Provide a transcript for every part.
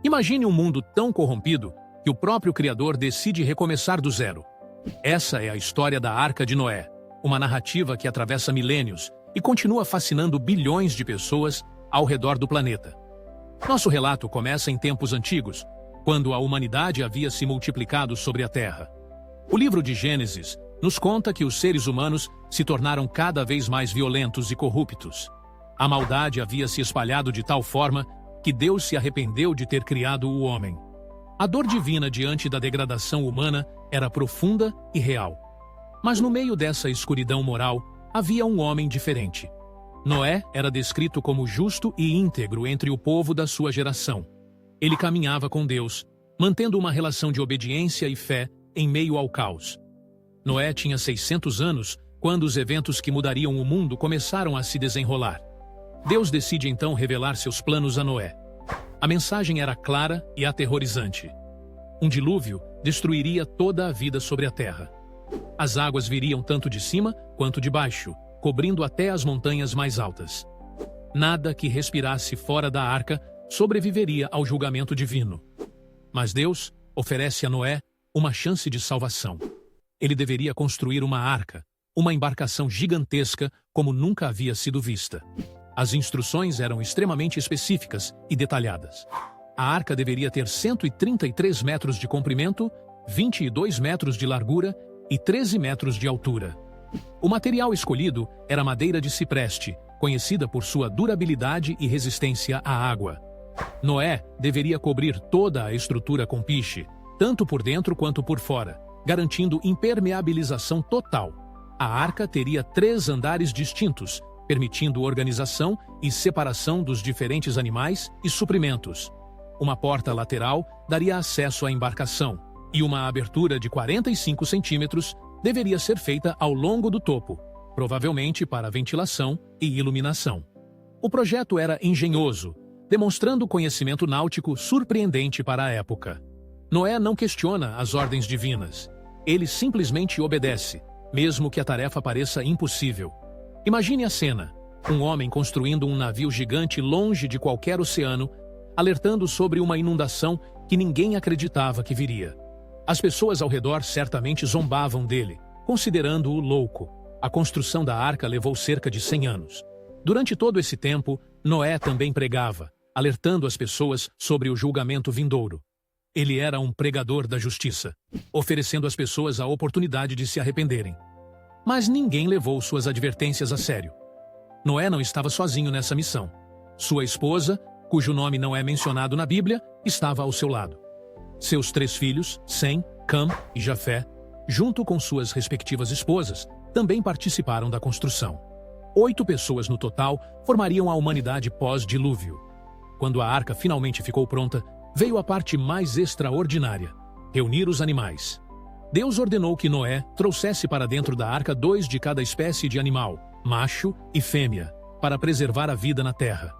Imagine um mundo tão corrompido que o próprio Criador decide recomeçar do zero. Essa é a história da Arca de Noé, uma narrativa que atravessa milênios e continua fascinando bilhões de pessoas ao redor do planeta. Nosso relato começa em tempos antigos, quando a humanidade havia se multiplicado sobre a Terra. O livro de Gênesis nos conta que os seres humanos se tornaram cada vez mais violentos e corruptos. A maldade havia se espalhado de tal forma que Deus se arrependeu de ter criado o homem. A dor divina diante da degradação humana era profunda e real. Mas no meio dessa escuridão moral, havia um homem diferente. Noé era descrito como justo e íntegro entre o povo da sua geração. Ele caminhava com Deus, mantendo uma relação de obediência e fé em meio ao caos. Noé tinha 600 anos quando os eventos que mudariam o mundo começaram a se desenrolar. Deus decide então revelar seus planos a Noé. A mensagem era clara e aterrorizante. Um dilúvio destruiria toda a vida sobre a terra. As águas viriam tanto de cima quanto de baixo, cobrindo até as montanhas mais altas. Nada que respirasse fora da arca sobreviveria ao julgamento divino. Mas Deus oferece a Noé uma chance de salvação. Ele deveria construir uma arca, uma embarcação gigantesca como nunca havia sido vista. As instruções eram extremamente específicas e detalhadas. A arca deveria ter 133 metros de comprimento, 22 metros de largura e 13 metros de altura. O material escolhido era madeira de cipreste, conhecida por sua durabilidade e resistência à água. Noé deveria cobrir toda a estrutura com piche, tanto por dentro quanto por fora, garantindo impermeabilização total. A arca teria 3 andares distintos, permitindo organização e separação dos diferentes animais e suprimentos. Uma porta lateral daria acesso à embarcação, e uma abertura de 45 centímetros deveria ser feita ao longo do topo, provavelmente para ventilação e iluminação. O projeto era engenhoso, demonstrando conhecimento náutico surpreendente para a época. Noé não questiona as ordens divinas. Ele simplesmente obedece, mesmo que a tarefa pareça impossível. Imagine a cena: um homem construindo um navio gigante longe de qualquer oceano, alertando sobre uma inundação que ninguém acreditava que viria. As pessoas ao redor certamente zombavam dele, considerando-o louco. A construção da arca levou cerca de 100 anos. Durante todo esse tempo, Noé também pregava, alertando as pessoas sobre o julgamento vindouro. Ele era um pregador da justiça, oferecendo às pessoas a oportunidade de se arrependerem. Mas ninguém levou suas advertências a sério. Noé não estava sozinho nessa missão. Sua esposa, cujo nome não é mencionado na Bíblia, estava ao seu lado. Seus 3 filhos, Sem, Cam e Jafé, junto com suas respectivas esposas, também participaram da construção. 8 pessoas no total formariam a humanidade pós-dilúvio. Quando a arca finalmente ficou pronta, veio a parte mais extraordinária: reunir os animais. Deus ordenou que Noé trouxesse para dentro da arca 2 de cada espécie de animal, macho e fêmea, para preservar a vida na terra.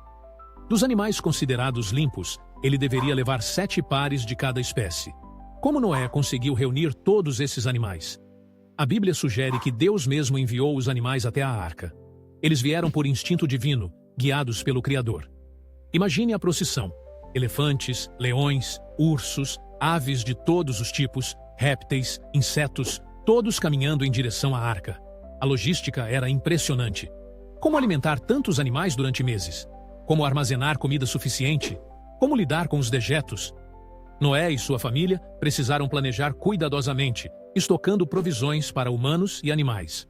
Dos animais considerados limpos, ele deveria levar 7 pares de cada espécie. Como Noé conseguiu reunir todos esses animais? A Bíblia sugere que Deus mesmo enviou os animais até a arca. Eles vieram por instinto divino, guiados pelo Criador. Imagine a procissão: elefantes, leões, ursos, aves de todos os tipos, répteis, insetos, todos caminhando em direção à arca. A logística era impressionante. Como alimentar tantos animais durante meses? Como armazenar comida suficiente? Como lidar com os dejetos? Noé e sua família precisaram planejar cuidadosamente, estocando provisões para humanos e animais.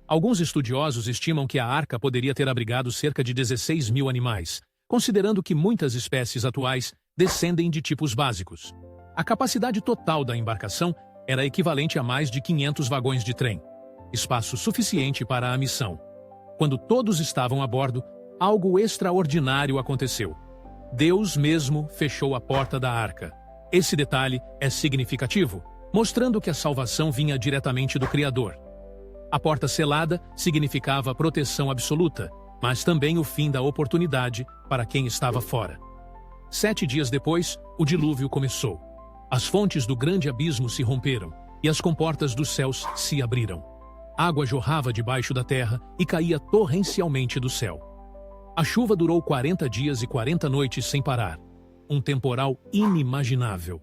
Alguns estudiosos estimam que a arca poderia ter abrigado cerca de 16 mil animais, considerando que muitas espécies atuais descendem de tipos básicos. A capacidade total da embarcação era equivalente a mais de 500 vagões de trem, espaço suficiente para a missão. Quando todos estavam a bordo, algo extraordinário aconteceu. Deus mesmo fechou a porta da arca. Esse detalhe é significativo, mostrando que a salvação vinha diretamente do Criador. A porta selada significava proteção absoluta, mas também o fim da oportunidade para quem estava fora. 7 dias depois, o dilúvio começou. As fontes do grande abismo se romperam e as comportas dos céus se abriram. Água jorrava debaixo da terra e caía torrencialmente do céu. A chuva durou 40 dias e 40 noites sem parar. um temporal inimaginável.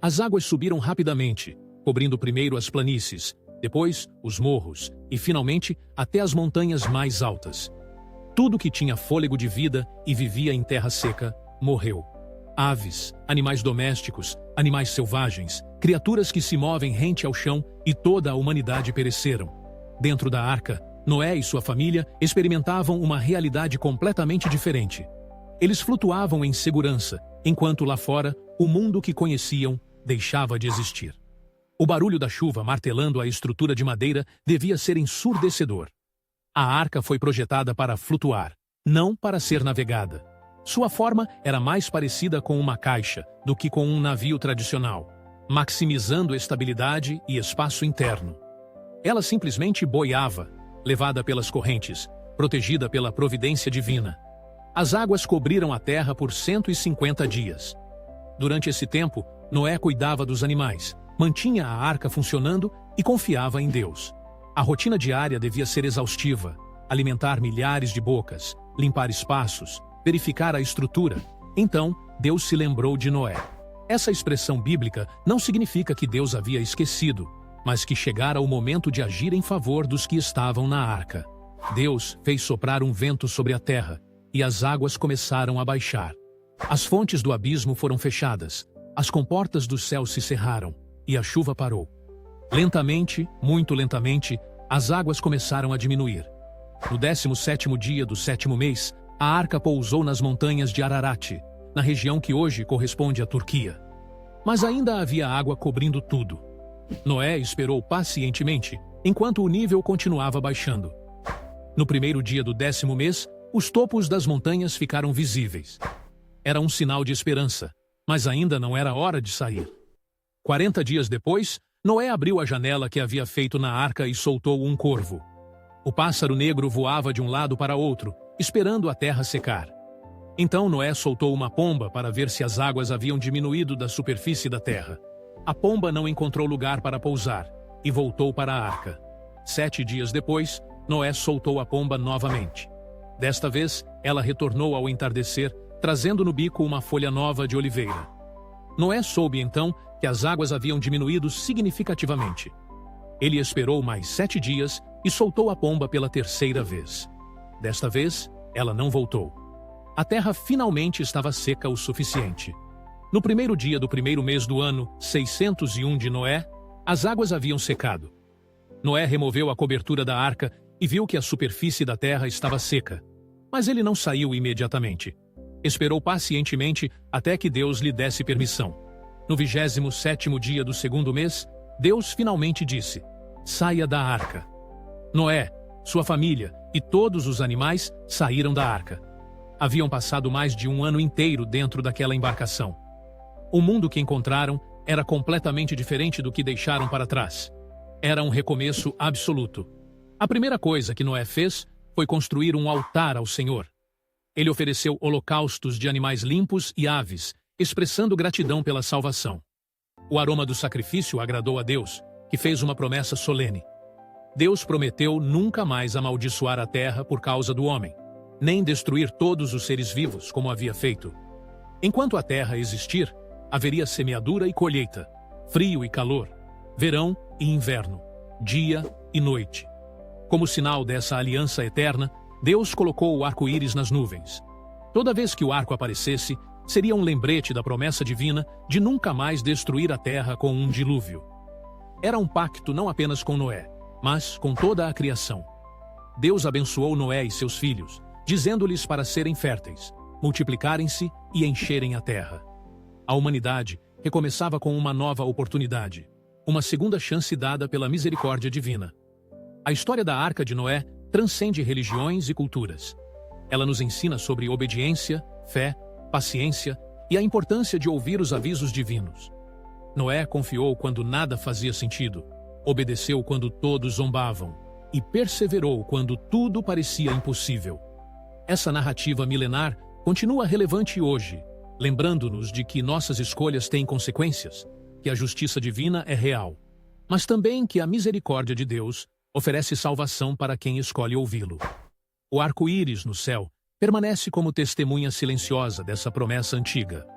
As águas subiram rapidamente, cobrindo primeiro as planícies, depois os morros e, finalmente, até as montanhas mais altas. Tudo que tinha fôlego de vida e vivia em terra seca morreu. Aves, animais domésticos, animais selvagens, criaturas que se movem rente ao chão e toda a humanidade pereceram. Dentro da arca, Noé e sua família experimentavam uma realidade completamente diferente. Eles flutuavam em segurança, enquanto lá fora, o mundo que conheciam deixava de existir. O barulho da chuva martelando a estrutura de madeira devia ser ensurdecedor. A arca foi projetada para flutuar, não para ser navegada. Sua forma era mais parecida com uma caixa do que com um navio tradicional, maximizando estabilidade e espaço interno. Ela simplesmente boiava, levada pelas correntes, protegida pela providência divina. As águas cobriram a terra por 150 dias. Durante esse tempo, Noé cuidava dos animais, mantinha a arca funcionando e confiava em Deus. A rotina diária devia ser exaustiva: alimentar milhares de bocas, limpar espaços, verificar a estrutura. Então, Deus se lembrou de Noé. Essa expressão bíblica não significa que Deus havia esquecido, mas que chegara o momento de agir em favor dos que estavam na arca. Deus fez soprar um vento sobre a terra, e as águas começaram a baixar. As fontes do abismo foram fechadas, as comportas do céu se cerraram, e a chuva parou. Lentamente, muito lentamente, as águas começaram a diminuir. No 17º dia do 7º mês, a arca pousou nas montanhas de Ararat, na região que hoje corresponde à Turquia. Mas ainda havia água cobrindo tudo. Noé esperou pacientemente, enquanto o nível continuava baixando. No primeiro dia do 10º mês, os topos das montanhas ficaram visíveis. Era um sinal de esperança, mas ainda não era hora de sair. 40 dias depois, Noé abriu a janela que havia feito na arca e soltou um corvo. O pássaro negro voava de um lado para outro, esperando a terra secar. Então Noé soltou uma pomba para ver se as águas haviam diminuído da superfície da terra. A pomba não encontrou lugar para pousar e voltou para a arca. 7 dias depois, Noé soltou a pomba novamente. Desta vez, ela retornou ao entardecer, trazendo no bico uma folha nova de oliveira. Noé soube então que as águas haviam diminuído significativamente. Ele esperou mais 7 dias e soltou a pomba pela terceira vez. Desta vez, ela não voltou. A terra finalmente estava seca o suficiente. No primeiro dia do primeiro mês do ano 601 de Noé, as águas haviam secado. Noé removeu a cobertura da arca e viu que a superfície da terra estava seca. Mas ele não saiu imediatamente. Esperou pacientemente até que Deus lhe desse permissão. No 27º dia do segundo mês, Deus finalmente disse: "Saia da arca." Noé, sua família e todos os animais saíram da arca. Haviam passado mais de um ano inteiro dentro daquela embarcação. O mundo que encontraram era completamente diferente do que deixaram para trás. Era um recomeço absoluto. A primeira coisa que Noé fez foi construir um altar ao Senhor. Ele ofereceu holocaustos de animais limpos e aves, expressando gratidão pela salvação. O aroma do sacrifício agradou a Deus, que fez uma promessa solene. Deus prometeu nunca mais amaldiçoar a terra por causa do homem, nem destruir todos os seres vivos como havia feito. Enquanto a terra existir, haveria semeadura e colheita, frio e calor, verão e inverno, dia e noite. Como sinal dessa aliança eterna, Deus colocou o arco-íris nas nuvens. Toda vez que o arco aparecesse, seria um lembrete da promessa divina de nunca mais destruir a terra com um dilúvio. Era um pacto não apenas com Noé, mas com toda a criação. Deus abençoou Noé e seus filhos, dizendo-lhes para serem férteis, multiplicarem-se e encherem a terra. A humanidade recomeçava com uma nova oportunidade, uma segunda chance dada pela misericórdia divina. A história da Arca de Noé transcende religiões e culturas. Ela nos ensina sobre obediência, fé, paciência e a importância de ouvir os avisos divinos. Noé confiou quando nada fazia sentido, obedeceu quando todos zombavam e perseverou quando tudo parecia impossível. Essa narrativa milenar continua relevante hoje, lembrando-nos de que nossas escolhas têm consequências, que a justiça divina é real, mas também que a misericórdia de Deus oferece salvação para quem escolhe ouvi-lo. O arco-íris no céu permanece como testemunha silenciosa dessa promessa antiga.